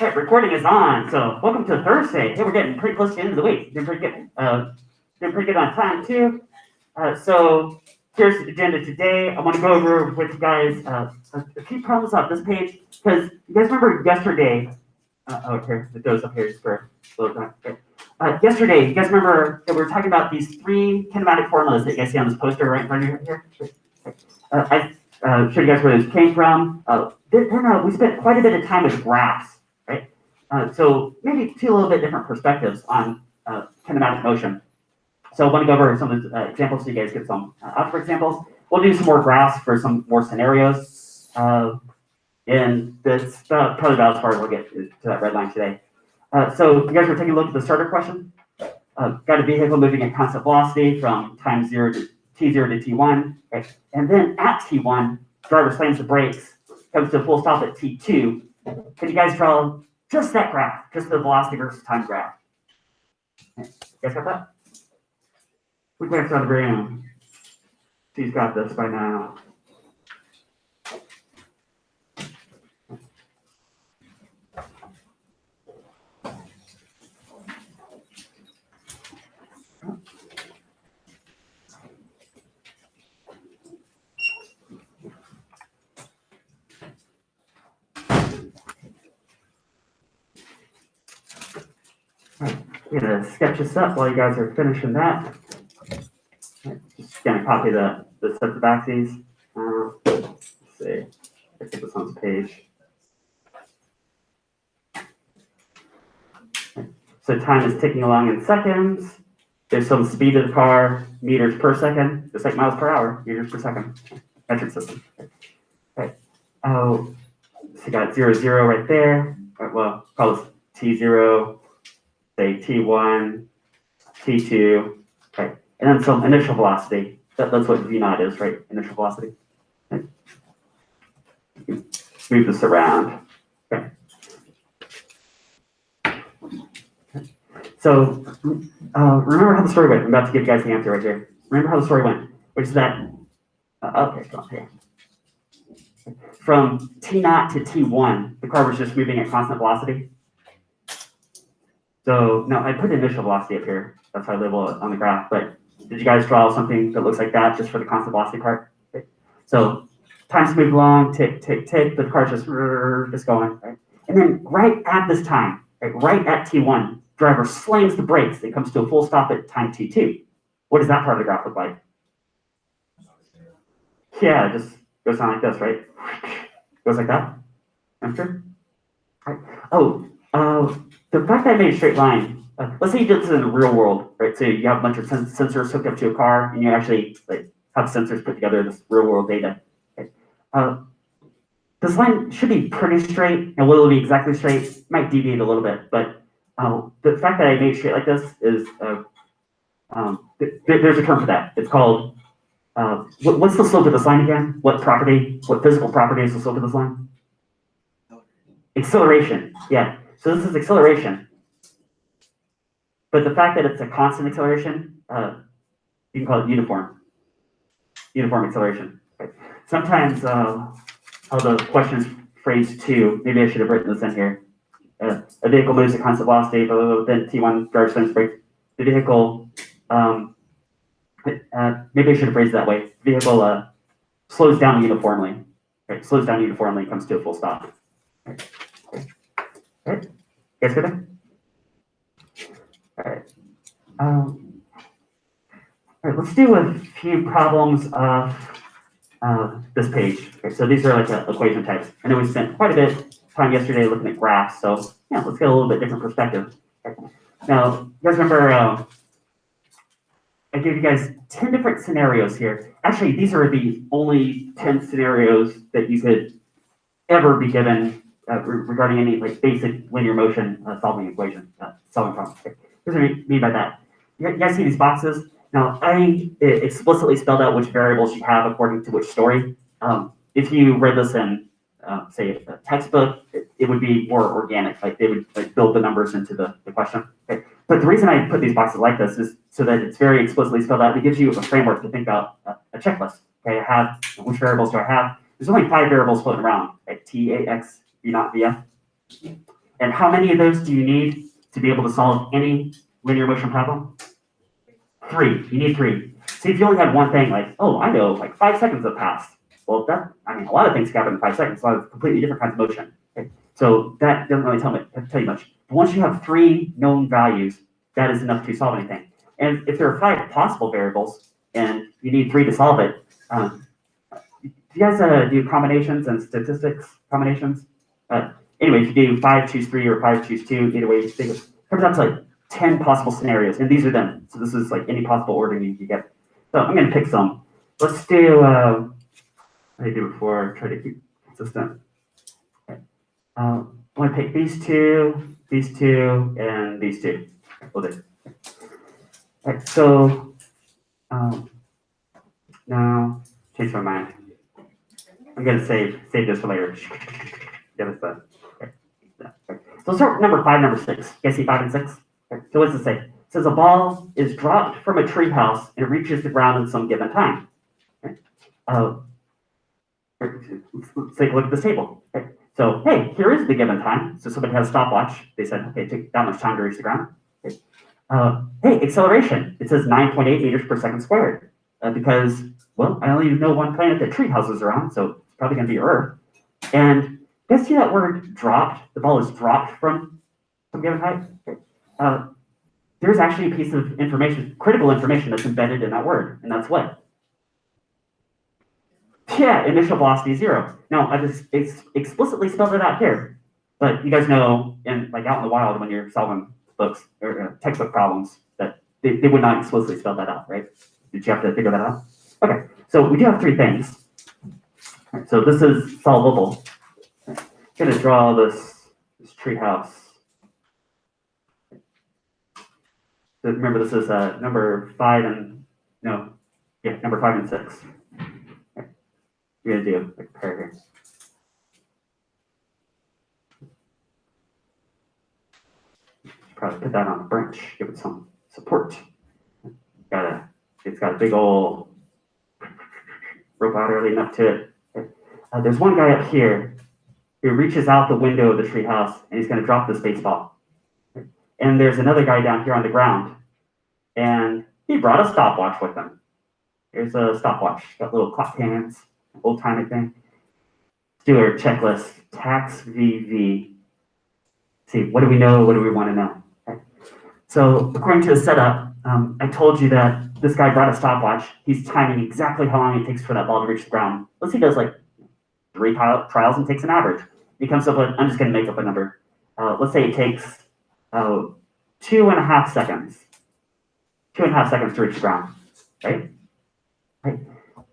Okay, recording is on. So welcome to Thursday. Hey, we're getting pretty close to the end of the week. Doing pretty good. Doing pretty good on time too. So here's the agenda today. I want to go over with you guys a few problems off this page because you guys remember yesterday. Here it goes up here just for a little time. Okay. Yesterday, you guys remember that we were talking about these three kinematic formulas that you guys see on this poster right in front of you here. I showed you guys where those came from. Then we spent quite a bit of time with graphs, right? So maybe two a little bit different perspectives on kinematic motion. So I want to go over some of the examples so you guys get some algebra examples. We'll do some more graphs for some more scenarios. And that's probably about as far as we'll get to that red line today. So you guys were taking a look at the starter question. Got a vehicle moving at constant velocity from time 0 to t0 to t1, right? And then at t1, driver slams the brakes, comes to a full stop at t2. Can you guys draw just that graph, just the velocity versus time graph? You guys got that? We can start the room. She's got this by now. I'm gonna sketch this up while you guys are finishing that. Just gonna copy the sets of axes. Let's see. I put this on the page. So time is ticking along in seconds. There's some speed of the car, meters per second, just like miles per hour, meters per second, metric system. Okay. Oh, so you got 0, 0 right there. Right, well, call this T0, say T1, T2, right? And then some initial velocity. That's what V0 is, right? Initial velocity. Okay. Move this around. Okay. So remember how the story went. I'm about to give you guys the answer right here. Remember how the story went, which is that, okay, go on here. From T0 to T1, the car was just moving at constant velocity. So now I put initial velocity up here. That's how I label it on the graph. But did you guys draw something that looks like that just for the constant velocity part? Okay. So time's moving along, tick, tick, tick, but the car's just going, right? And then right at this time, right at T1, driver slams the brakes. It comes to a full stop at time T2. What does that part of the graph look like? Yeah, it just goes on like this, right? Goes like that. After. Right. Oh, the fact that I made a straight line. Let's say you did this in the real world, right? So you have a bunch of sensors hooked up to a car, and you actually have sensors put together this real world data. Okay. This line should be pretty straight, and will it be exactly straight? It might deviate a little bit, but the fact that I made it straight like this is there's a term for that. It's called what's the slope of this line again? What physical property is the slope of this line? Acceleration. Yeah. So this is acceleration. But the fact that it's a constant acceleration, you can call it uniform. Uniform acceleration. Right. Sometimes how the question is phrased too, maybe I should have written this in here. A vehicle moves at constant velocity, then T1 driver slams brakes. The vehicle, maybe I should have phrased it that way. The vehicle slows down uniformly. Right? Slows down uniformly, comes to a full stop. Right. Right. You guys good there? All right. All right, let's do a few problems of this page. Okay, so these are like equation types. I know we spent quite a bit of time yesterday looking at graphs, so yeah, let's get a little bit different perspective. Okay. Now, you guys remember I gave you guys 10 different scenarios here. Actually, these are the only 10 scenarios that you could ever be given regarding any basic linear motion solving equation, solving problems. Okay. Here's what I mean by that. You guys see these boxes? Now, I explicitly spelled out which variables you have according to which story. If you read this in, say, a textbook, it would be more organic. Like they would build the numbers into the question. Okay. But the reason I put these boxes like this is so that it's very explicitly spelled out. It gives you a framework to think about a checklist. Okay, I have which variables do I have? There's only 5 variables floating around. Right? T, A, X, V0, VF. And how many of those do you need to be able to solve any linear motion problem? 3. You need 3. See, if you only had one thing, like, oh, I know, like 5 seconds have passed. Well, a lot of things can happen in 5 seconds, a lot of completely different kinds of motion. Okay? So that doesn't really tell you much. But once you have 3 known values, that is enough to solve anything. And if there are 5 possible variables and you need 3 to solve it, do you guys do combinations and statistics combinations? Anyway, if you do 5 choose 3 or 5 choose 2, either way, it comes out to like 10 possible scenarios, and these are them. So this is like any possible ordering you get. So I'm going to pick some. Let's do, what did I do before? Try to keep consistent. Okay. I'm going to pick these two, and these 2. We'll do. All right, so now change my mind. I'm going to save this for later. Get this done. Okay. So let's start with number 5, number 6. You guys see 5 and 6? Okay. So what does it say? It says a ball is dropped from a treehouse and it reaches the ground in some given time. Okay. Let's take a look at this table. Okay. So, hey, here is the given time. So somebody has a stopwatch. They said, okay, it took that much time to reach the ground. Okay. Hey, acceleration. It says 9.8 meters per second squared. Because, well, I only know one planet that treehouse is around, so it's probably going to be Earth. And you guys see that word dropped? The ball is dropped from some given height. Okay. There's actually a piece of information, critical information that's embedded in that word, and that's what? Yeah, initial velocity 0. Now, I just explicitly spelled it out here, but you guys know, like out in the wild when you're solving books or textbook problems, that they would not explicitly spell that out, right? Did you have to figure that out? Okay, so we do have 3 things. Right, so this is solvable. I'm gonna draw this tree house. So remember, this is number 5 and number 5 and 6. Okay. We're gonna do a pair here. Probably put that on a branch, give it some support. It's got a big old rope ladder leading up to it. There's one guy up here who reaches out the window of the treehouse and he's going to drop this baseball. And there's another guy down here on the ground, and he brought a stopwatch with him. Here's a stopwatch, got little clock hands, old timey thing. Let's do our checklist. Tax VV. See, what do we know? What do we want to know? Okay. So according to the setup, I told you that this guy brought a stopwatch. He's timing exactly how long it takes for that ball to reach the ground. Let's say he does like 3 trials and takes an average. He comes up with, I'm just going to make up a number. Let's say it takes 2.5 seconds. 2.5 seconds to reach the ground, right? Right.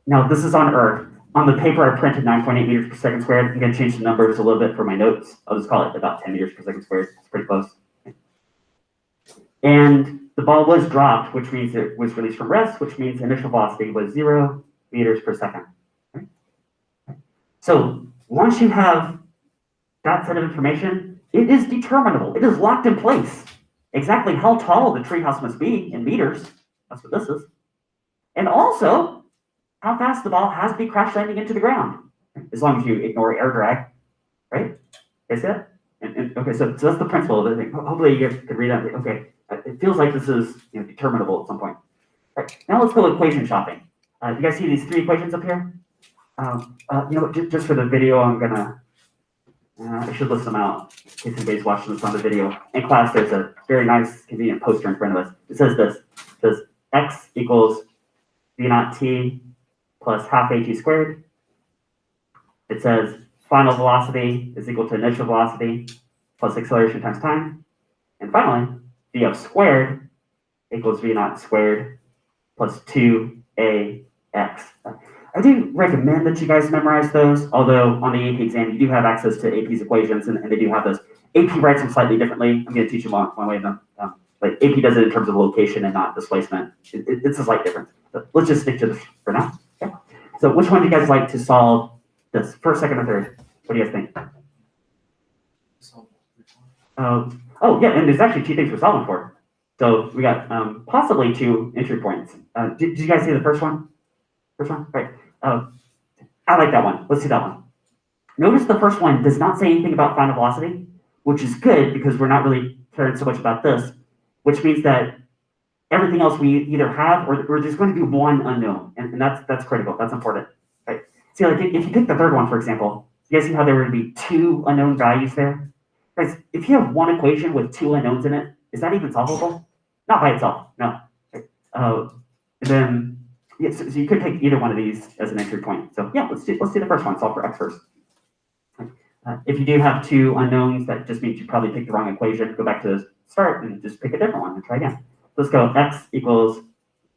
Now this is on Earth. On the paper I printed 9.8 meters per second squared. I'm going to change the numbers a little bit for my notes. I'll just call it about 10 meters per second squared. It's pretty close. And the ball was dropped, which means it was released from rest, which means initial velocity was 0 meters per second. Okay. So once you have that set of information, it is determinable. It is locked in place. Exactly how tall the treehouse must be in meters. That's what this is. And also, how fast the ball has to be crash landing into the ground, as long as you ignore air drag, right? Is that? And okay, so that's the principle of the thing. Hopefully you guys could read that. Okay, it feels like this is determinable at some point. All right, now let's go equation shopping. You guys see these 3 equations up here? Just for the video, I'm gonna. I should list them out in case anybody's watching this on the video. In class, there's a very nice, convenient poster in front of us. It says this. It says x equals v naught t plus half at squared. It says final velocity is equal to initial velocity plus acceleration times time. And finally, vf squared equals v naught squared plus 2ax. I do recommend that you guys memorize those, although on the AP exam, you do have access to AP's equations, and they do have those. AP writes them slightly differently. I'm going to teach you one way of them. But AP does it in terms of location and not displacement. It's a slight difference. But let's just stick to this for now. Okay. So which one do you guys like to solve this? First, second, or third? What do you guys think? Oh, yeah, and there's actually 2 things we're solving for. So we got possibly 2 entry points. Did you guys see the first one? First one? Right. I like that one. Let's see that one. Notice the first one does not say anything about final velocity, which is good because we're not really caring so much about this, which means that everything else we either have or there's going to be one unknown, and that's critical. That's important, right? See, like if you pick the third one, for example, you guys see how there would be two unknown values there? Guys, if you have one equation with two unknowns in it, is that even solvable? Not by itself, no. And then, yeah, so you could take either one of these as an entry point. So yeah, let's do the first one, solve for x first. If you do have two unknowns, that just means you probably picked the wrong equation. Go back to the start and just pick a different one and try again. Let's go x equals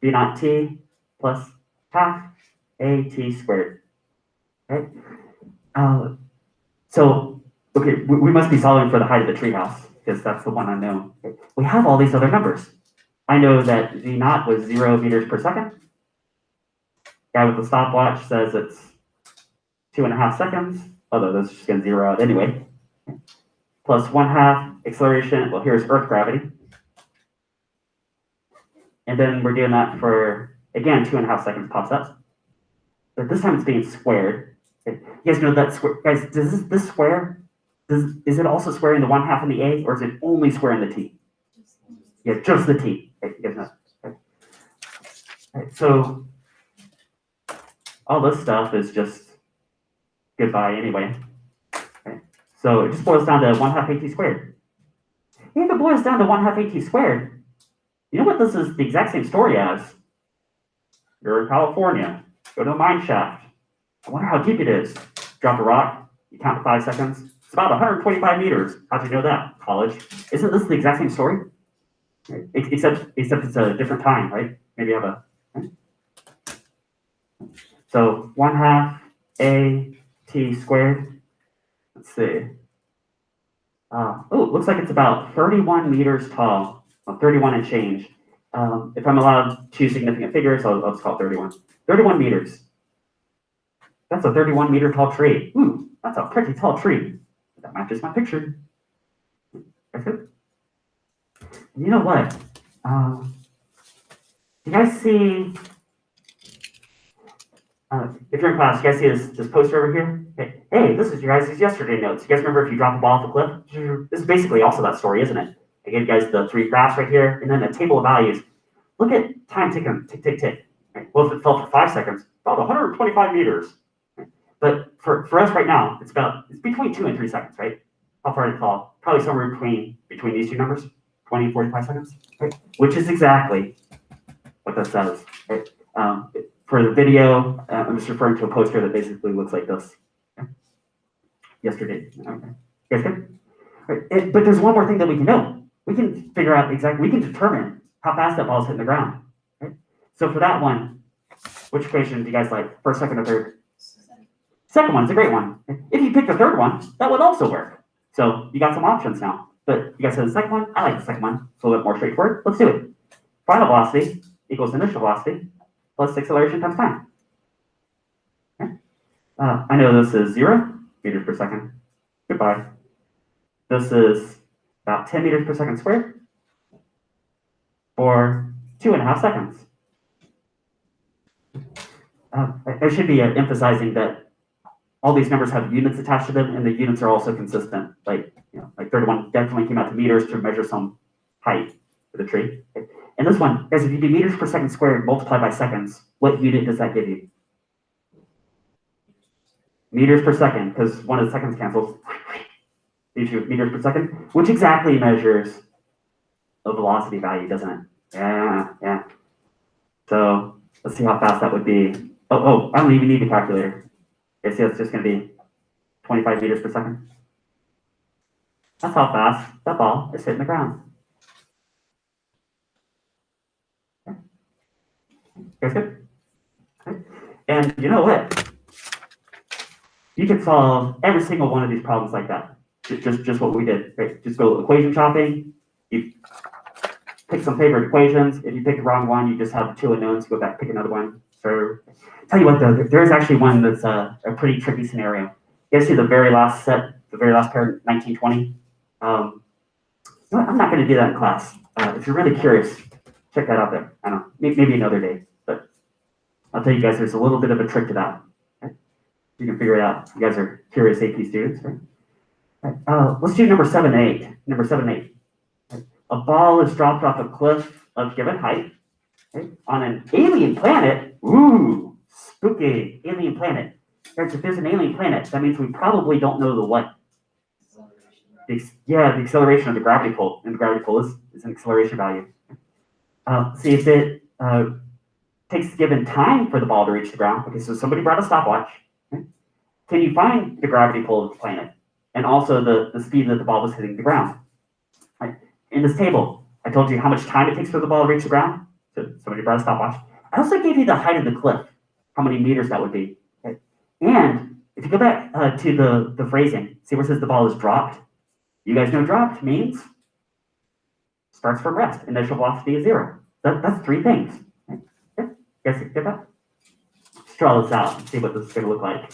b naught t plus half a t squared. Okay. So, okay, we must be solving for the height of the treehouse because that's the one unknown. Okay. We have all these other numbers. I know that v naught was 0 meters per second. Guy with the stopwatch says it's 2.5 seconds, although that's just gonna zero out anyway. Plus 1/2 acceleration, well, here's Earth gravity. And then we're doing that for, again, 2.5 seconds pops up. But this time it's being squared. Okay. You guys know that square, guys, does this square, is it also squaring the 1/2 in the a, or is it only squaring the t? Yeah, just the t. Okay, you guys know. Okay. All right, so all this stuff is just goodbye anyway. Okay. So it just boils down to 1/2 at squared. If it boils down to 1/2 at squared, you know what this is the exact same story as? You're in California, go to a mine shaft. I wonder how deep it is. Drop a rock, you count to 5 seconds. It's about 125 meters. How'd you know that? College. Isn't this the exact same story? Except it's a different time, right? Maybe you have a. Right? So 1/2 a t squared. Let's see. Oh, it looks like it's about 31 meters tall, 31 and change. If I'm allowed two significant figures, I'll just call it 31. 31 meters. That's a 31 meter tall tree. Ooh, that's a pretty tall tree. That matches my picture. That's good. You know what? You guys see, if you're in class, you guys see this poster over here? Hey, this is your guys' yesterday notes. You guys remember if you drop a ball off a cliff? This is basically also that story, isn't it? I gave you guys the 3 graphs right here, and then a table of values. Look at time ticking, tick, tick, tick. Right? Well, if it fell for 5 seconds, about 125 meters. Right? But for us right now, it's between 2 and 3 seconds, right? How far did it fall? Probably somewhere between these two numbers, 20 and 45 seconds, right? Which is exactly what that says. Right? For the video, I'm just referring to a poster that basically looks like this. Okay? Yesterday. Okay. Guys good? Right. But there's one more thing that we can know. We can figure out we can determine how fast that ball is hitting the ground. Right? So for that one, which equation do you guys like? First, second, or third? Second one's a great one. If you pick the third one, that would also work. So you got some options now. But you guys said the second one? I like the second one. It's a little bit more straightforward. Let's do it. Final velocity equals initial velocity plus acceleration times time. Okay. I know this is 0 meters per second. Goodbye. This is about 10 meters per second squared for 2.5 seconds. I should be emphasizing that all these numbers have units attached to them, and the units are also consistent. Like 31 definitely came out to meters to measure some height for the tree. Okay. And this one, guys, if you do meters per second squared multiplied by seconds, what unit does that give you? Meters per second, because one of the seconds cancels. Leaves you with meters per second, which exactly measures a velocity value, doesn't it? Yeah. So let's see how fast that would be. Oh, I don't even need a calculator. Okay, see, it's just going to be 25 meters per second. That's how fast that ball is hitting the ground. Okay. Guys good? Okay. And you know what? You can solve every single one of these problems like that. Just what we did. Right? Just go equation chopping. You pick some favorite equations. If you pick the wrong one, you just have 2 unknowns. Go back, pick another one. So, tell you what though, there is actually one that's a pretty tricky scenario. You guys see the very last set, the very last pair, 1920. I'm not going to do that in class. If you're really curious, check that out there. I don't know, maybe another day. But I'll tell you guys, there's a little bit of a trick to that. Okay? You can figure it out. You guys are curious AP students, right? Let's do number 7-8. Number 7-8. A ball is dropped off a cliff of given height on an alien planet. Ooh, spooky alien planet. If there's an alien planet, that means we probably don't know the what. The acceleration of the gravity pull, and the gravity pull is an acceleration value. See if it takes given time for the ball to reach the ground. Okay, so somebody brought a stopwatch. Okay. Can you find the gravity pull of the planet and also the speed that the ball was hitting the ground? Right. In this table, I told you how much time it takes for the ball to reach the ground. So somebody brought a stopwatch. I also gave you the height of the cliff, how many meters that would be. Okay. And if you go back to the phrasing, see where it says the ball is dropped? You guys know dropped means starts from rest, initial velocity is 0. That's 3 things. Okay. Yeah. You guys get that? Let's draw this out and see what this is going to look like.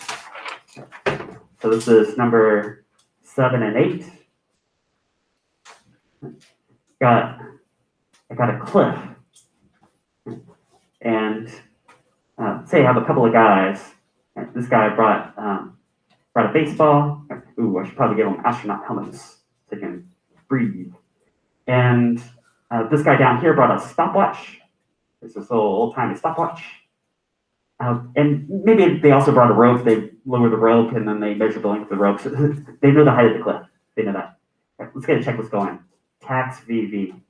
So this is number 7 and 8. I got a cliff. And say I have a couple of guys. This guy brought a baseball. Ooh, I should probably give them astronaut helmets so they can breathe. And this guy down here brought a stopwatch. It's this little old-timey stopwatch. And maybe they also brought a rope. They lower the rope and then they measure the length of the rope. So they know the height of the cliff. They know that. Okay, let's get a checklist going. Tax VV.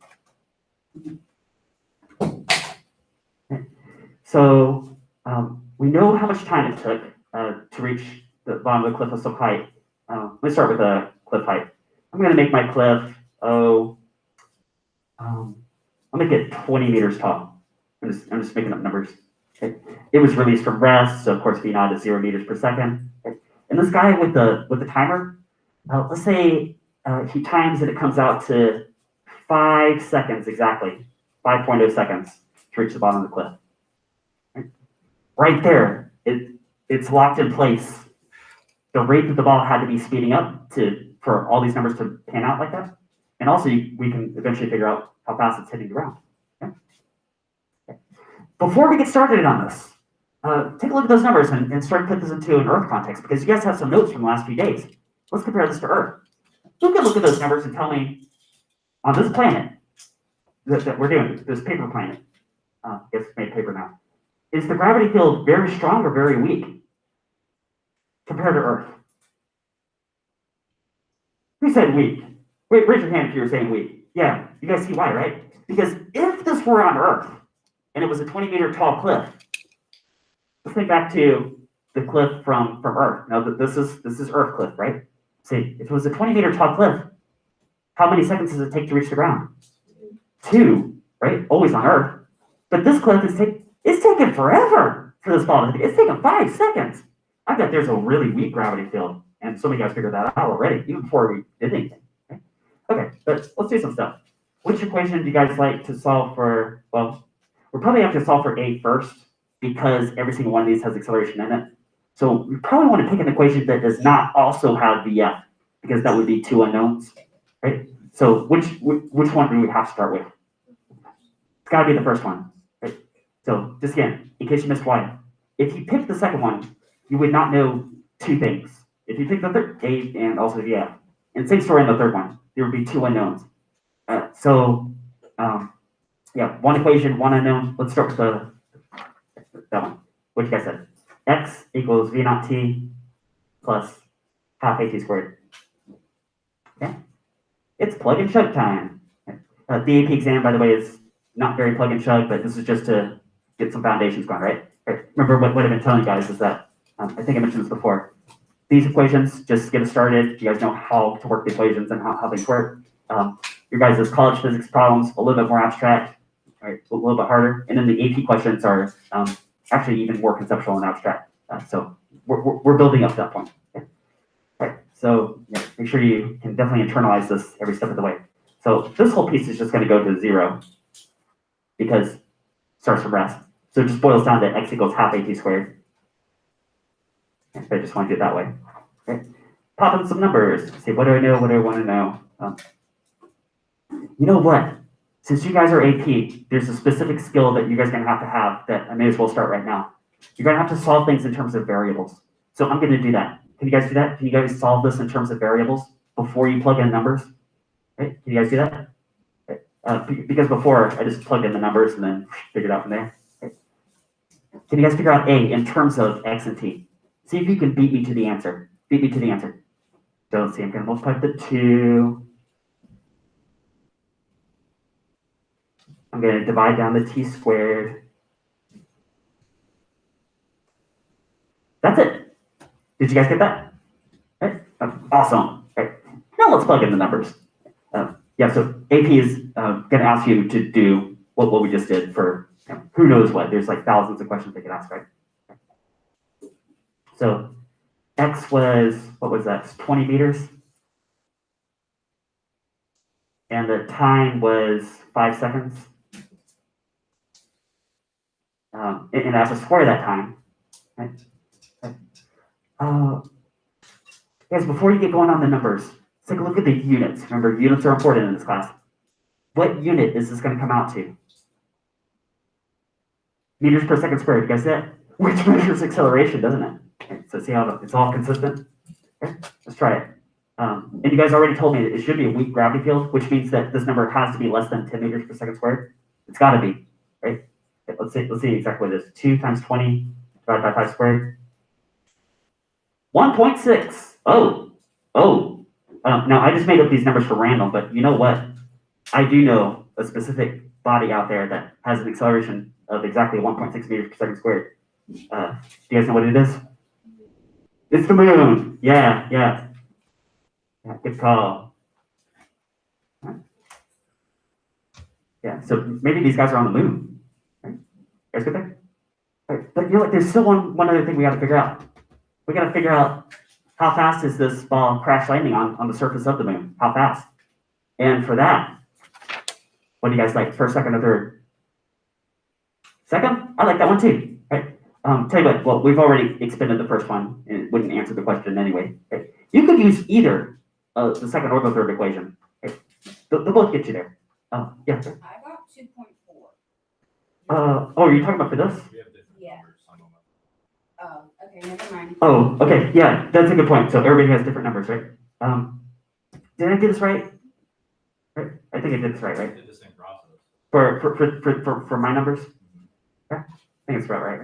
Okay. So we know how much time it took to reach the bottom of the cliff of some height. Let's start with the cliff height. I'm going to make my cliff, I'll make it 20 meters tall. I'm just making up numbers. Okay. It was released from rest, so of course V naught is 0 meters per second. Okay. And this guy with the timer, let's say he times and it comes out to 5 seconds exactly, 5.0 seconds to reach the bottom of the cliff. Right there, it's locked in place. The rate that the ball had to be speeding up for all these numbers to pan out like that. And also we can eventually figure out how fast it's hitting the ground. Okay? Okay. Before we get started on this, take a look at those numbers and start to put this into an Earth context because you guys have some notes from the last few days. Let's compare this to Earth. You can look at those numbers and tell me on this planet that we're doing, this paper planet, it's made paper now, is the gravity field very strong or very weak compared to Earth? Who said weak? Wait, raise your hand if you were saying weak. Yeah, you guys see why, right? Because if this were on Earth and it was a 20-meter tall cliff, let's think back to the cliff from Earth. Now this is Earth cliff, right? See, if it was a 20-meter tall cliff, how many seconds does it take to reach the ground? 2, right? Always on Earth. But this cliff it's taken forever for this ball to hit. It's taken 5 seconds. I bet there's a really weak gravity field, and some of you guys figured that out already, even before we did anything. Okay, but let's do some stuff. Which equation do you guys like to solve for? Well, we'll probably have to solve for A first because every single one of these has acceleration in it. So we probably want to pick an equation that does not also have VF because that would be 2 unknowns, right? So which one do we have to start with? It's got to be the first one, right? So just again, in case you missed one, if you pick the second one, you would not know 2 things. If you pick the third, A and also VF, and same story in the third one, there would be 2 unknowns. Yeah, 1 equation, 1 unknown. Let's start with that one. What you guys said? X equals V naught T plus half AT squared. Okay, it's plug and chug time. The AP exam, by the way, is not very plug and chug, but this is just to get some foundations going, right? Remember what I've been telling you guys is that, I think I mentioned this before, these equations, just get us started. You guys know how to work the equations and how things work. Your guys' college physics problems, a little bit more abstract, right? A little bit harder. And then the AP questions are actually even more conceptual and abstract. So we're building up to that point. Okay. Right. So yeah, make sure you can definitely internalize this every step of the way. So this whole piece is just going to go to 0 because it starts from rest. So it just boils down to x equals half AT squared. I just want to do it that way. Okay. Pop in some numbers. See, what do I know? What do I want to know? You know what? Since you guys are AP, there's a specific skill that you guys are going to have that I may as well start right now. You're going to have to solve things in terms of variables. So I'm going to do that. Can you guys do that? Can you guys solve this in terms of variables? before you plug in numbers? Right? Can you guys do that? Because before I just plugged in the numbers and then figured out from there. Right? Can you guys figure out A in terms of X and T? See if you can beat me to the answer. Beat me to the answer. So let's see, I'm gonna multiply the 2. I'm gonna divide down the T squared. That's it. Did you guys get that? Right? Awesome. Right. Now let's plug in the numbers. Yeah, so AP is going to ask you to do what we just did for who knows what. There's like thousands of questions they could ask, right? So X was, what was that, 20 meters? And the time was 5 seconds. And I have to square that time, right? Guys, before you get going on the numbers, let's take a look at the units. Remember, units are important in this class. What unit is this going to come out to? Meters per second squared, you guys see that? Which measures acceleration, doesn't it? Okay, so see how it's all consistent? Okay, let's try it. And you guys already told me that it should be a weak gravity field, which means that this number has to be less than 10 meters per second squared. It's got to be, right? Okay, let's see exactly what it is. 2 times 20 divided by 5 squared. 1.6. Now I just made up these numbers for random, but you know what? I do know a specific body out there that has an acceleration of exactly 1.6 meters per second squared. Do you guys know what it is? It's the moon. Yeah, good call. Yeah, so maybe these guys are on the moon. Right? You guys get there? Right. But you know what? There's still one other thing we got to figure out. We got to figure out how fast is this ball crash landing on the surface of the moon? How fast? And for that, what do you guys like? First, second, or third? Second? I like that one too. Right? Tell you what, well, we've already expended the first one and it wouldn't answer the question anyway. Right? You could use either the second or the third equation. Right? They'll both get you there. Yeah. Sir. I got 2.4. Oh, you're talking about for this? Yeah. Oh, okay, never mind. Oh, okay, yeah, that's a good point. So everybody has different numbers, right? Did I do this right? Right? I think I did this right? Did the same process. For my numbers? Yeah, I think it's about right?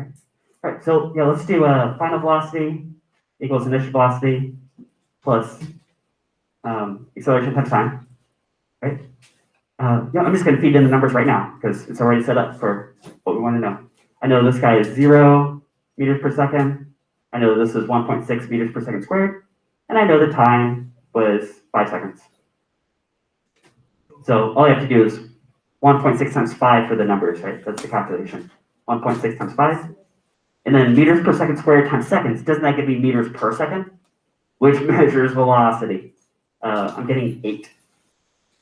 All right, so yeah, let's do final velocity equals initial velocity plus acceleration times time, right? Yeah, I'm just gonna feed in the numbers right now because it's already set up for what we want to know. I know this guy is 0 meters per second. I know this is 1.6 meters per second squared, and I know the time was 5 seconds. So all you have to do is 1.6 times 5 for the numbers, right? That's the calculation. 1.6 times 5. And then meters per second squared times seconds. Doesn't that give me meters per second? Which measures velocity. I'm getting 8.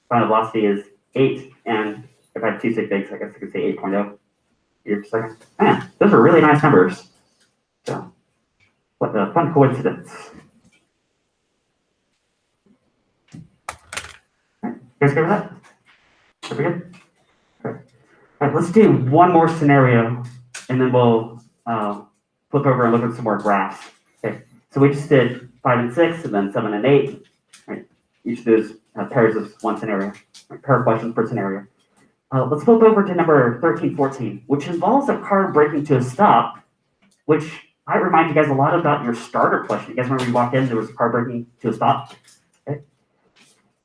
Final velocity is 8. And if I have 2 sig figs, I guess I could say 8.0 meters per second. Man, those are really nice numbers. So, what a fun coincidence. Right, you guys good with that? Pretty good? All right, let's do one more scenario, and then we'll flip over and look at some more graphs. Okay, so we just did 5 and 6, and then 7 and 8. Right, each of those pairs of one scenario, right, pair of questions per scenario. Let's flip over to number 13, 14, which involves a car braking to a stop, which I remind you guys a lot about your starter question. You guys remember you walked in, there was a car braking to a stop? Okay.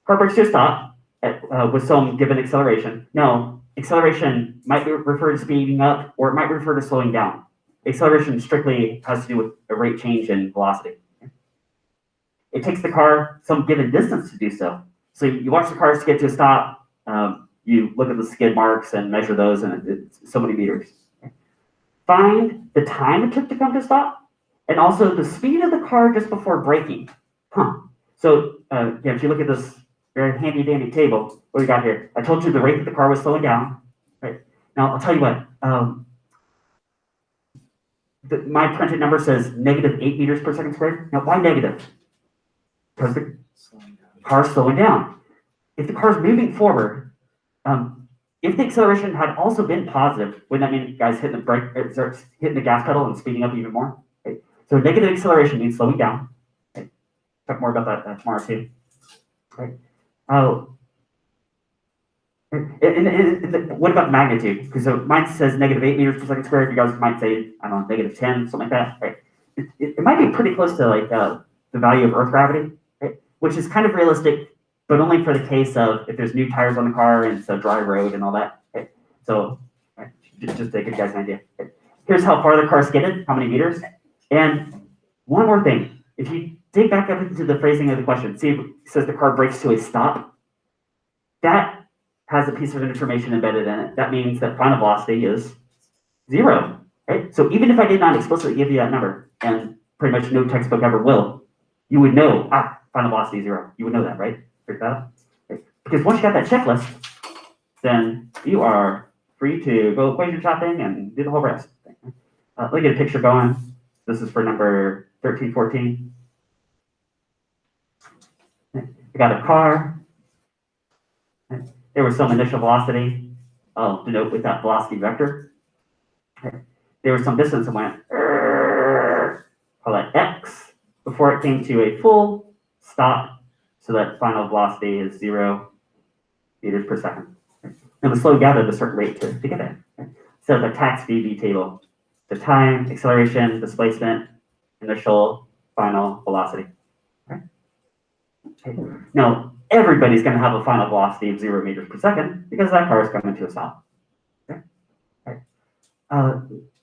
Car brakes to a stop with some given acceleration. No, acceleration might refer to speeding up, or it might refer to slowing down. Acceleration strictly has to do with a rate change in velocity. Okay. It takes the car some given distance to do so. So you watch the cars get to a stop, you look at the skid marks and measure those, and it's so many meters. Find the time it took to come to a stop, and also the speed of the car just before braking. So if you look at this very handy dandy table, what we got here? I told you the rate that the car was slowing down. Right now, I'll tell you what. My printed number says -8 meters per second squared. Now, why negative? Because the car's slowing down. If the car's moving forward, if the acceleration had also been positive, wouldn't that mean guys hitting the brake, hitting the gas pedal and speeding up even more? Okay. So negative acceleration means slowing down. Okay. Talk more about that tomorrow too. right? Oh, what about magnitude? Because so mine says -8 meters per second squared. You guys might say, I don't know, -10, something like that, right? It might be pretty close to like the value of Earth gravity, right? Which is kind of realistic, but only for the case of if there's new tires on the car and it's a dry road and all that. Okay? So right, just to give you guys an idea. Okay? Here's how far the car skidded, how many meters. And one more thing, if you dig back up into the phrasing of the question, see if it says the car brakes to a stop, that has a piece of information embedded in it. That means that final velocity is 0, right? So even if I did not explicitly give you that number, and pretty much no textbook ever will, you would know, final velocity is 0. You would know that, right? Figure that out. Right? Because once you got that checklist, then you are free to go equation shopping and do the whole rest. Let me get a picture going. This is for number 1314. I got a car. There was some initial velocity. I'll denote with that velocity vector. There was some distance that went, call that x, before it came to a full stop, so that final velocity is 0 meters per second. And we slowed down at a certain rate to get there. So the tax VV table, the time, acceleration, displacement, initial, final velocity. Okay. Now, everybody's going to have a final velocity of 0 meters per second because that car is coming to a stop. Okay. Right.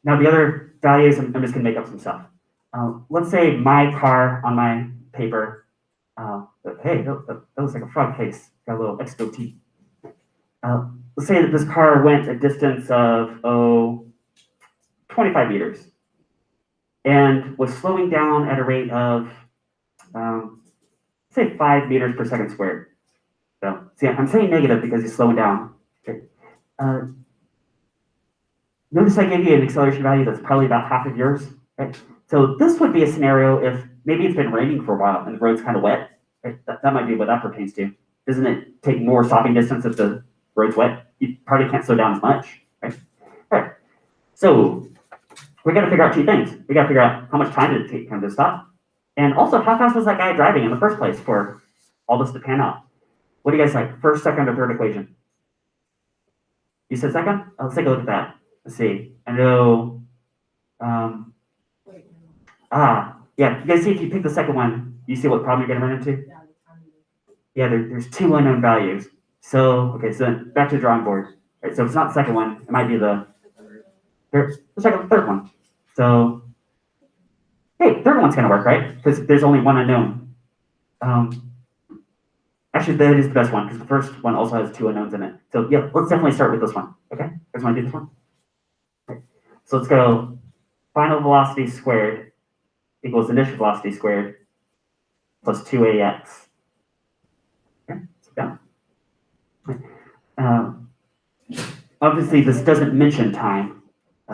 Now, the other values, I'm just going to make up some stuff. Let's say my car on my paper, hey, that looks like a frog face, got a little extra teeth. Let's say that this car went a distance of, 25 meters and was slowing down at a rate of, say 5 meters per second squared. So, see, I'm saying negative because he's slowing down. Okay. Notice I gave you an acceleration value that's probably about half of yours. Right? So this would be a scenario if maybe it's been raining for a while and the road's kind of wet. Right? That might be what that pertains to. Doesn't it take more stopping distance if the road's wet? You probably can't slow down as much. Right? All right. So we got to figure out two things. We got to figure out how much time did it take him to stop, and also how fast was that guy driving in the first place for all this to pan out. What do you guys like? First, second, or third equation? You said second? Let's take a look at that. Let's see. I know. Yeah. You guys see if you pick the second one, you see what problem you're going to run into? Yeah, there's two unknown values. So, okay, so back to the drawing board. Right, so if it's not the second one, it might be the third one. So, hey, third one's going to work, right? Because there's only one unknown. Actually, that is the best one because the first one also has two unknowns in it. So, yeah, let's definitely start with this one. Okay, you guys want to do this one? Okay. So let's go final velocity squared equals initial velocity squared plus 2ax. Okay, so down. Obviously, this doesn't mention time,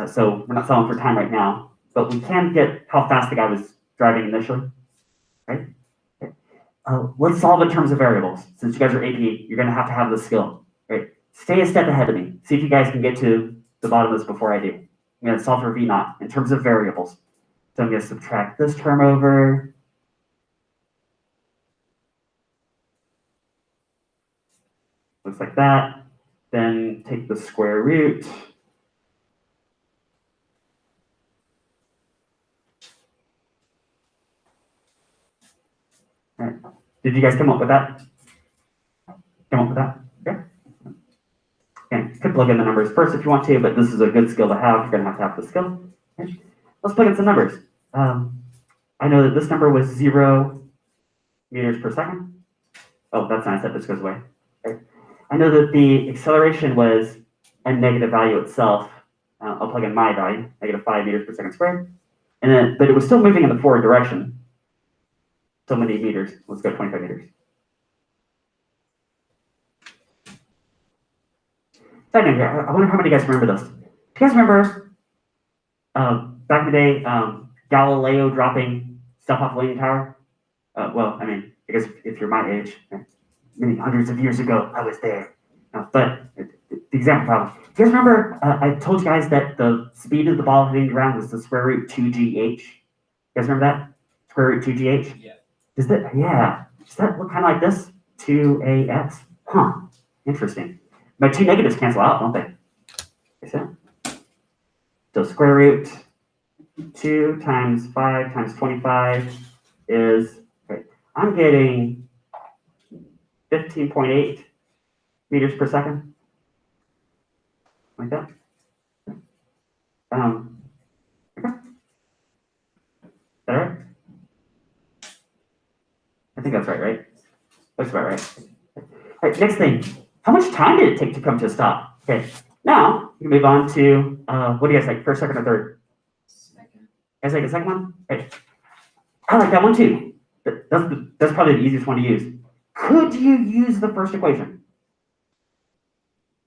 so we're not solving for time right now, but we can get how fast the guy was driving initially, right? Okay. Let's solve in terms of variables. Since you guys are AP, you're going to have the skill, right? Stay a step ahead of me. See if you guys can get to the bottom of this before I do. I'm going to solve for V naught in terms of variables. So I'm going to subtract this term over. Looks like that. Then take the square root. All right. Did you guys come up with that? Come up with that? Yeah. Okay. You could plug in the numbers first if you want to, but this is a good skill to have. You're going to have the skill. Okay. Let's plug in some numbers. I know that this number was 0 meters per second. Oh, that's nice that this goes away. Okay. I know that the acceleration was a negative value itself. I'll plug in my value, -5 meters per second squared. And then, but it was still moving in the forward direction. So many meters. Let's go 25 meters. Second here, I wonder how many of you guys remember this. Do you guys remember back in the day, Galileo dropping stuff off Leaning Tower? Well, I mean, I guess if you're my age, many hundreds of years ago, I was there. But the example problem. Do you guys remember I told you guys that the speed of the ball hitting the ground was the square root 2gh? You guys remember that? Square root 2gh? Yeah. Does that look kind of like this 2ax. Huh, interesting. My two negatives cancel out, don't they? So square root 2 times 5 times 25 is, okay, I'm getting 15.8 meters per second. Like that. Okay. Is that right? I think that's right? Looks about right. All right, next thing. How much time did it take to come to a stop? Okay, now we can move on to, what do you guys like, first, second, or third? Second. You guys like the second one? Okay. I like that one too. That's probably the easiest one to use. Could you use the first equation?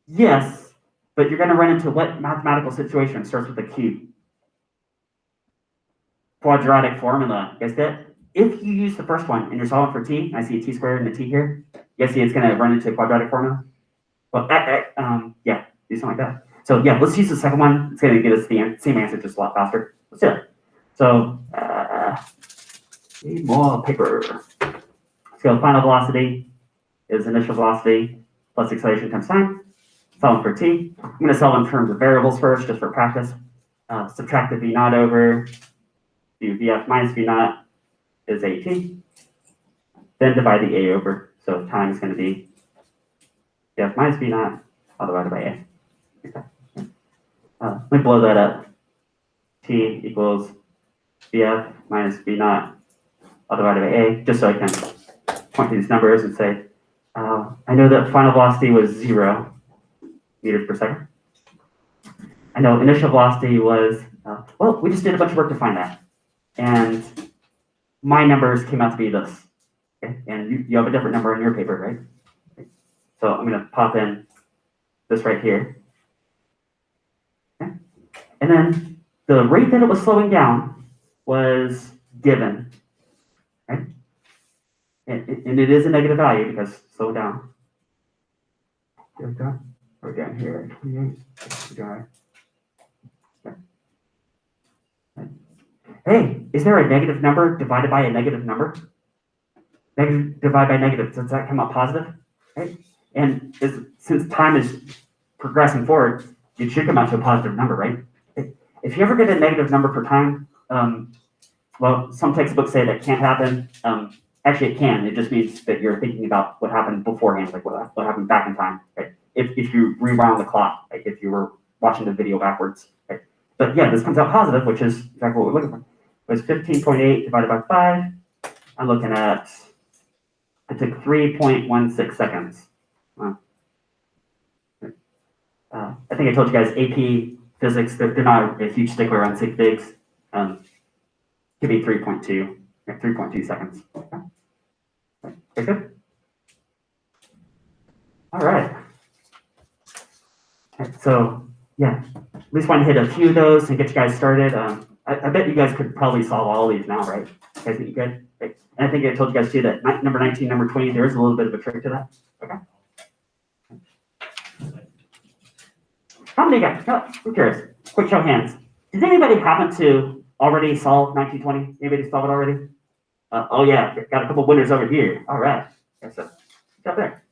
Yes, but you're going to run into what mathematical situation? It starts with a Q. Quadratic formula. You guys get it? If you use the first one and you're solving for t, I see a t squared and a t here. You guys see it's going to run into a quadratic formula? Well, yeah, do something like that. So yeah, let's use the second one. It's going to get us the same answer, just a lot faster. Let's do it. So, need more paper. So final velocity is initial velocity plus acceleration times time. Solving for t. I'm going to solve in terms of variables first, just for practice. Subtract the v naught over, do vf minus v naught is at. Then divide the a over. So time is going to be vf minus v naught all divided by a. Okay. Let me blow that up. T equals vf minus v naught all divided by a, just so I can point to these numbers and say, I know that final velocity was 0 meters per second. I know initial velocity was, well, we just did a bunch of work to find that. And my numbers came out to be this. Okay? And you have a different number in your paper, right? Okay. So I'm going to pop in this right here. Okay? And then the rate that it was slowing down was given. Right? And it is a negative value because slow down. We're down here at 28. Hey, is there a negative number divided by a negative number? Negative divided by negative, does that come out positive? Right? And since time is progressing forward, it should come out to a positive number, right? If you ever get a negative number for time, well, some textbooks say that can't happen. Actually, it can. It just means that you're thinking about what happened beforehand, like what happened back in time. Right? If you rewound the clock, like if you were watching the video backwards. Right? But yeah, this comes out positive, which is exactly what we're looking for. It was 15.8 divided by 5. I'm looking at, it took 3.16 seconds. Wow. I think I told you guys AP physics, they're not a huge stickler on sig figs. Could be 3.2 seconds. Okay, good. All right. So yeah, at least want to hit a few of those and get you guys started. I bet you guys could probably solve all of these now, right? You guys think you could? Right. And I think I told you guys too that number 19, number 20, there is a little bit of a trick to that. Okay. How many guys? No, I'm curious. Quick show of hands. Did anybody happen to already solve 1920? Anybody solve it already? Oh yeah, got a couple winners over here. All right. Yes, sir. Good job there.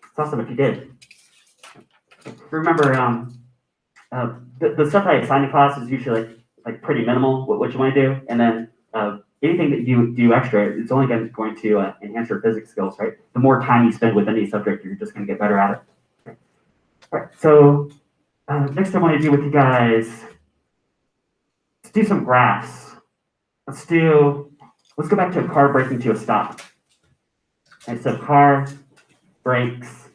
It's awesome if you did. Remember, the stuff I assign in class is usually like pretty minimal, what you want to do, and then anything that you do extra, it's only going to enhance your physics skills, right? The more time you spend with any subject, you're just going to get better at it. Okay. All right, so next I want to do with you guys, let's do some graphs. Let's go back to a car braking to a stop. And so car brakes,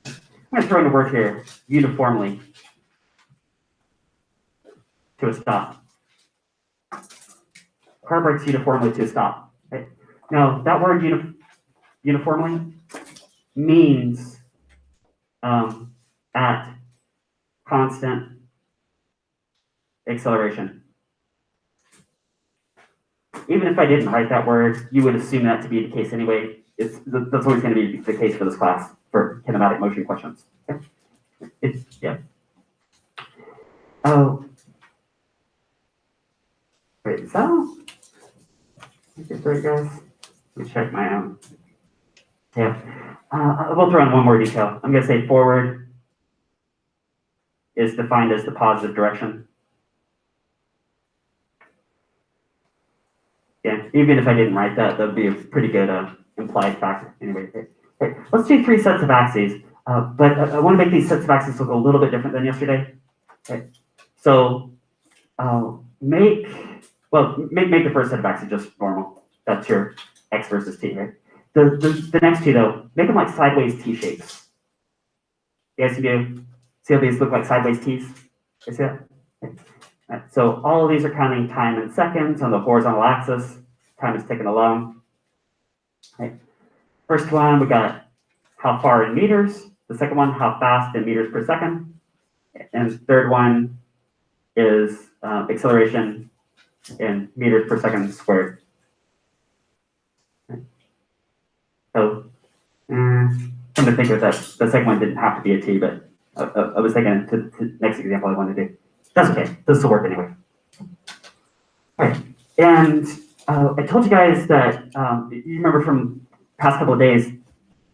I'm going to throw in a word here, uniformly to a stop. Car brakes uniformly to a stop. Okay. Now, that word uniformly means at constant acceleration. Even if I didn't write that word, you would assume that to be the case anyway. That's always going to be the case for this class for kinematic motion questions. Okay. Yeah. Oh. Wait, so. Okay, sorry guys. Let me check my Yeah. I will throw in one more detail. I'm going to say forward is defined as the positive direction. Yeah, even if I didn't write that, that would be a pretty good implied factor. Anyway, okay. Let's do 3 sets of axes, but I want to make these sets of axes look a little bit different than yesterday. Okay. So make the first set of axes just normal. That's your x versus t, right? The next two though, make them like sideways T shapes. You guys see how these look like sideways T's? You see that? Okay. Right. So all of these are counting time in seconds on the horizontal axis. Time is taken alone. Right. First one, we got how far in meters. The second one, how fast in meters per second. And the third one is acceleration in meters per second squared. Right. So, come to think of that, the second one didn't have to be a T, but I was thinking to the next example I wanted to do. That's okay. This will work anyway. All right. And I told you guys that, you remember from past couple of days,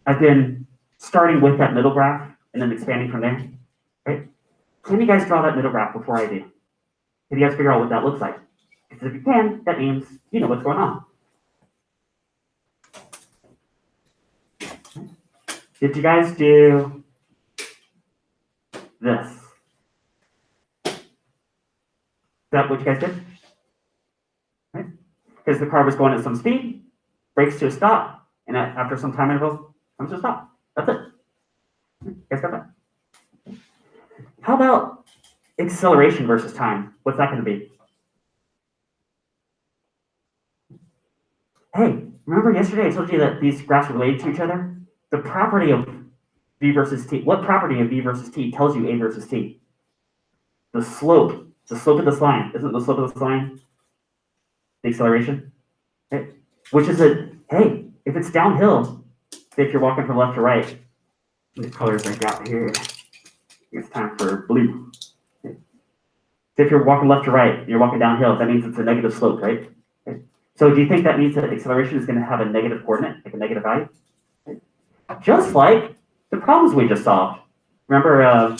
I've been starting with that middle graph and then expanding from there, right? Can you guys draw that middle graph before I do? Can you guys figure out what that looks like? Because if you can, that means you know what's going on. Did you guys do this? Is that what you guys did? Right? Because the car was going at some speed, brakes to a stop, and after some time interval, comes to a stop. That's it. You guys got that? How about acceleration versus time? What's that going to be? Hey, remember yesterday I told you that these graphs are related to each other? The property of v versus t. What property of v versus t tells you a versus t? The slope of this line. Isn't the slope of this line the acceleration? Okay. Which is hey, if it's downhill, say if you're walking from left to right, the colors I got here, it's time for blue. Okay. So if you're walking left to right, you're walking downhill, that means it's a negative slope, right? Okay. So do you think that means that acceleration is going to have a negative coordinate, like a negative value? Okay. Just like the problems we just solved. Remember,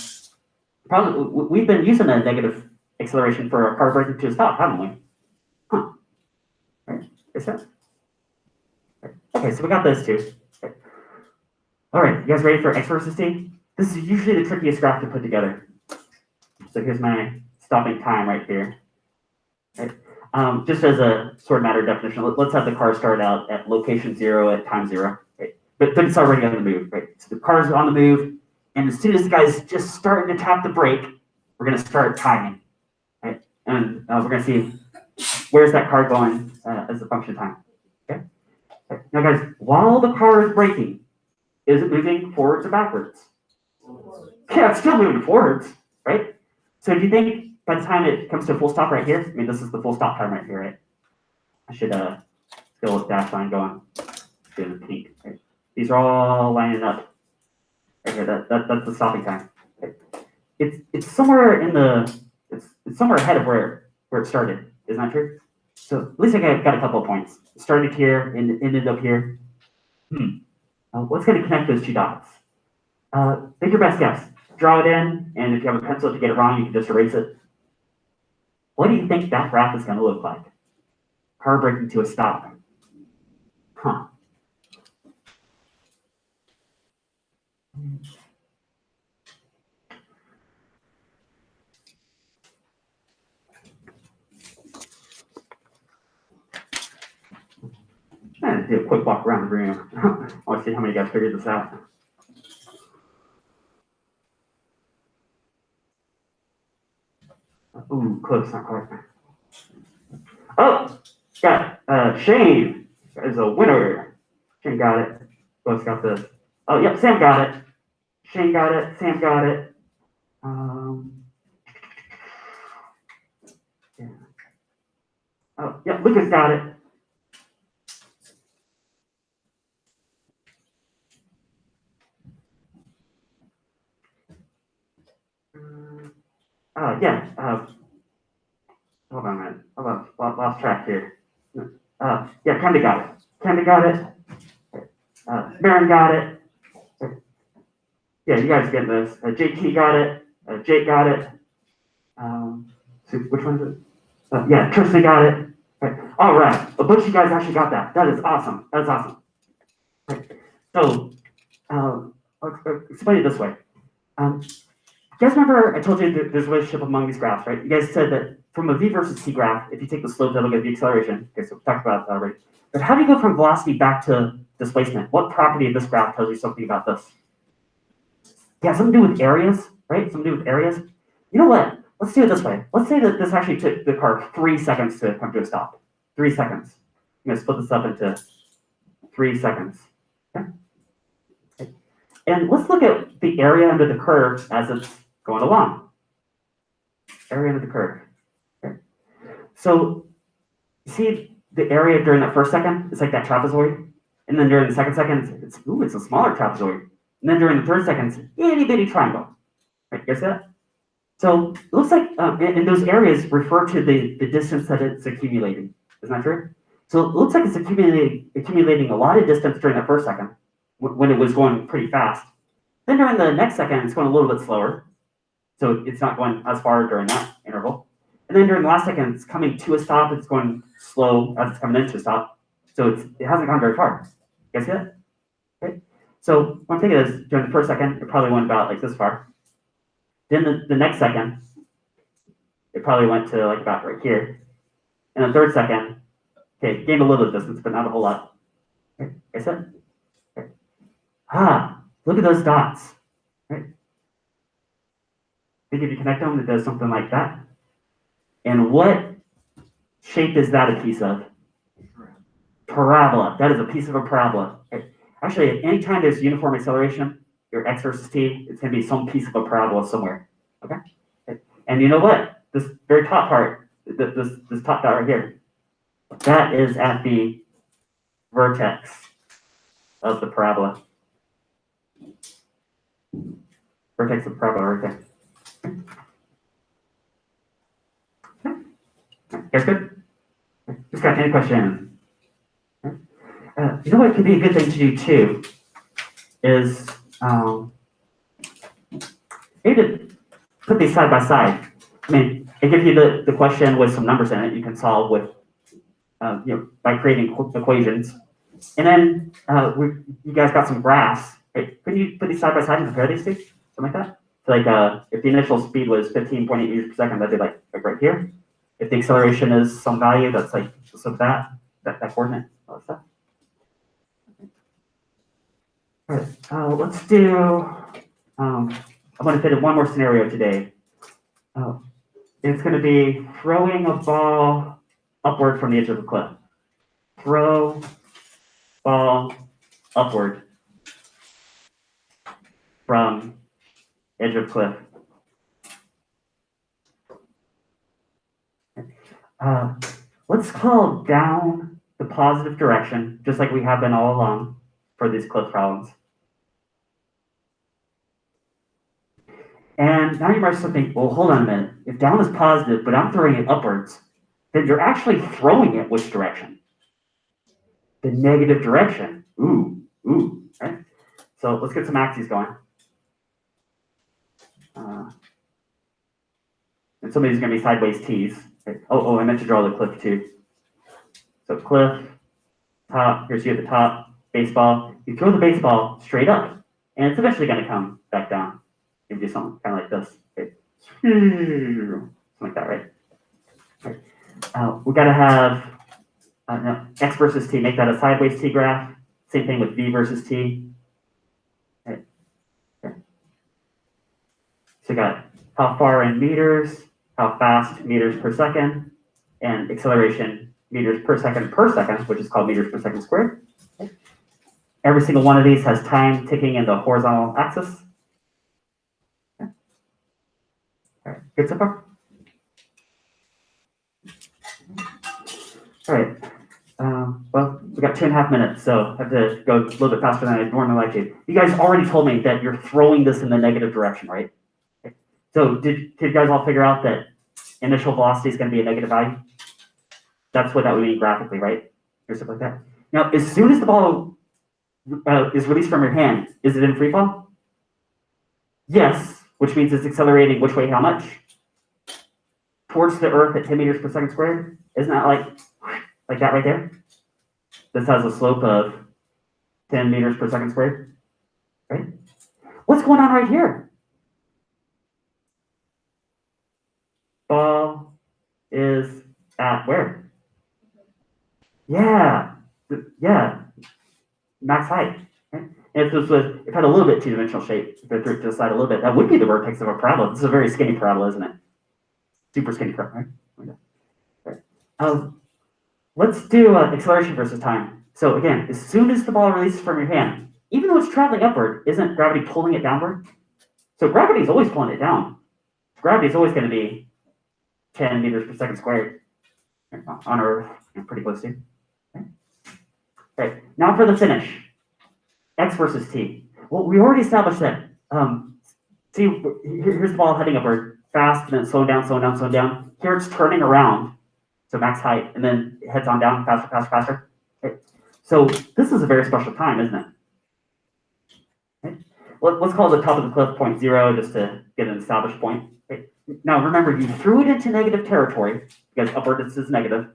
we've been using a negative acceleration for a car braking to a stop, haven't we? Huh. Right. Is that? Okay, so we got those two. Okay. All right, you guys ready for x versus t? This is usually the trickiest graph to put together. So here's my stopping time right here. Right. Just as a sort of matter of definition, let's have the car start out at location 0 at time 0. Right? But it's already on the move, right? So the car's on the move, and as soon as the guy's just starting to tap the brake, we're going to start timing, right? And we're going to see where's that car going as a function of time. Okay. Now, guys, while the car is braking, is it moving forwards or backwards? Yeah, it's still moving forwards, right? So do you think by the time it comes to a full stop right here, I mean, this is the full stop time right here, right? I should get a little dash line going. Do the pink, right? These are all lining up. Right here, that's the stopping time. Okay. It's somewhere in the it's somewhere ahead of where it started. Isn't that true? So at least I got a couple of points. It started here and ended up here. What's going to connect those two dots? Take your best guess. Draw it in, and if you have a pencil to get it wrong, you can just erase it. What do you think that graph is going to look like? Car braking to a stop. Huh. I'm going to do a quick walk around the room. I want to see how many guys figured this out. Ooh, close, not quite. Oh, got Shane is a winner. Shane got it. Who else got this? Oh, yep, Sam got it. Shane got it. Sam got it. Yeah. Oh, yep, Lucas got it. Yeah. Hold on a minute. Hold on. Lost track here. Yeah, Candy got it. Candy got it. Baron got it. Yeah, you guys get this. JT got it. Jake got it. So which one is it? Yeah, Tristan got it. Right. All right, a bunch of you guys actually got that. That is awesome. That's awesome. Right. So, I'll explain it this way. You guys remember I told you that there's a relationship among these graphs, right? You guys said that from a v versus t graph, if you take the slope, that'll get the acceleration. Okay, so we talked about that already. But how do you go from velocity back to displacement? What property of this graph tells you something about this? Yeah, something to do with areas, right? Something to do with areas. You know what? Let's do it this way. Let's say that this actually took the car 3 seconds to come to a stop. 3 seconds. I'm going to split this up into 3 seconds. Okay? And let's look at the area under the curve as it's going along. Area under the curve. Okay. So, you see the area during that first second? It's like that trapezoid. And then during the second second, it's a smaller trapezoid. And then during the third second, it's itty bitty triangle. Right, guess that? So it looks like, and those areas refer to the distance that it's accumulating. Isn't that true? So it looks like it's accumulating a lot of distance during that first second when it was going pretty fast. Then during the next second, it's going a little bit slower. So it's not going as far during that interval. And then during the last second, it's coming to a stop. It's going slow as it's coming into a stop. So it hasn't gone very far. You guys see that? Okay. So what I'm thinking is during the first second, it probably went about like this far. Then the next second, it probably went to like about right here. And the third second, okay, gained a little distance, but not a whole lot. Okay, guess that? Okay. Look at those dots. Right? I think if you connect them, it does something like that. And what shape is that a piece of? Parabola. That is a piece of a parabola. Okay. Actually, anytime there's uniform acceleration, your x versus t, it's going to be some piece of a parabola somewhere. Okay? And you know what? This very top part, this top dot right here, that is at the vertex of the parabola. Vertex of the parabola right there. Okay. Guys good? Just got any questions? You know what could be a good thing to do too is maybe to put these side by side. I mean, it gives you the question with some numbers in it you can solve with, by creating equations. And then you guys got some graphs. Right? Couldn't you put these side by side and compare these two? Something like that? So like if the initial speed was 15.8 meters per second, that'd be like right here. If the acceleration is some value, that's like just like that coordinate, all that stuff. All right, let's do, I'm going to fit in one more scenario today. It's going to be throwing a ball upward from the edge of a cliff. Throw ball upward from edge of cliff. Let's call down the positive direction, just like we have been all along for these cliff problems. And now you might start thinking, well, hold on a minute. If down is positive, but I'm throwing it upwards, then you're actually throwing it which direction? The negative direction. Ooh, right? So let's get some axes going. And some of these are going to be sideways T's. Okay. Oh, I meant to draw the cliff too. So cliff, top, here's you at the top, baseball. You throw the baseball straight up, and it's eventually going to come back down. You do something kind of like this. Okay. Something like that, right? We got to have no, x versus t, make that a sideways t graph. Same thing with v versus t. Okay. Okay. So you got how far in meters, how fast meters per second, and acceleration meters per second, which is called meters per second squared. Okay. Every single one of these has time ticking in the horizontal axis. Okay. All right, good so far? All right. Well, we got 2.5 minutes, so I have to go a little bit faster than I normally like to. You guys already told me that you're throwing this in the negative direction, right? Okay. So did you guys all figure out that initial velocity is going to be a negative value? That's what that would mean graphically, right? Or something like that. Now, as soon as the ball is released from your hand, is it in free fall? Yes, which means it's accelerating which way, how much? Towards the earth at 10 meters per second squared. Isn't that like that right there? This has a slope of 10 meters per second squared, right? What's going on right here? Ball is at where? Yeah, max height. Right? And if this was, if it had a little bit two-dimensional shape, if it threw it to the side a little bit, that would be the vertex of a parabola. This is a very skinny parabola, isn't it? Super skinny parabola, right? Right. Let's do acceleration versus time. So again, as soon as the ball releases from your hand, even though it's traveling upward, isn't gravity pulling it downward? So gravity is always pulling it down. Gravity is always going to be 10 meters per second squared on Earth, pretty close to. Okay. Right, now for the finish. X versus T. Well, we already established that. See, here's the ball heading upward, fast, and then slowing down, slowing down, slowing down. Here it's turning around, so max height, and then it heads on down, faster, faster, faster. Okay. So this is a very special time, isn't it? Okay. Let's call the top of the cliff 0.0 just to get an established point. Okay. Now remember, you threw it into negative territory because upward is negative,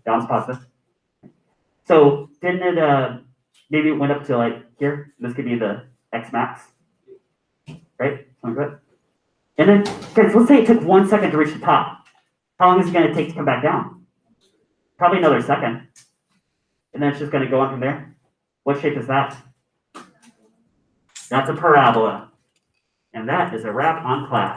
down is positive. So didn't it, maybe it went up to like here? This could be the X max, right? Sound good? And then, guys, let's say it took 1 second to reach the top. How long is it going to take to come back down? Probably another second. And then it's just going to go on from there. What shape is that? That's a parabola. And that is a wrap on class.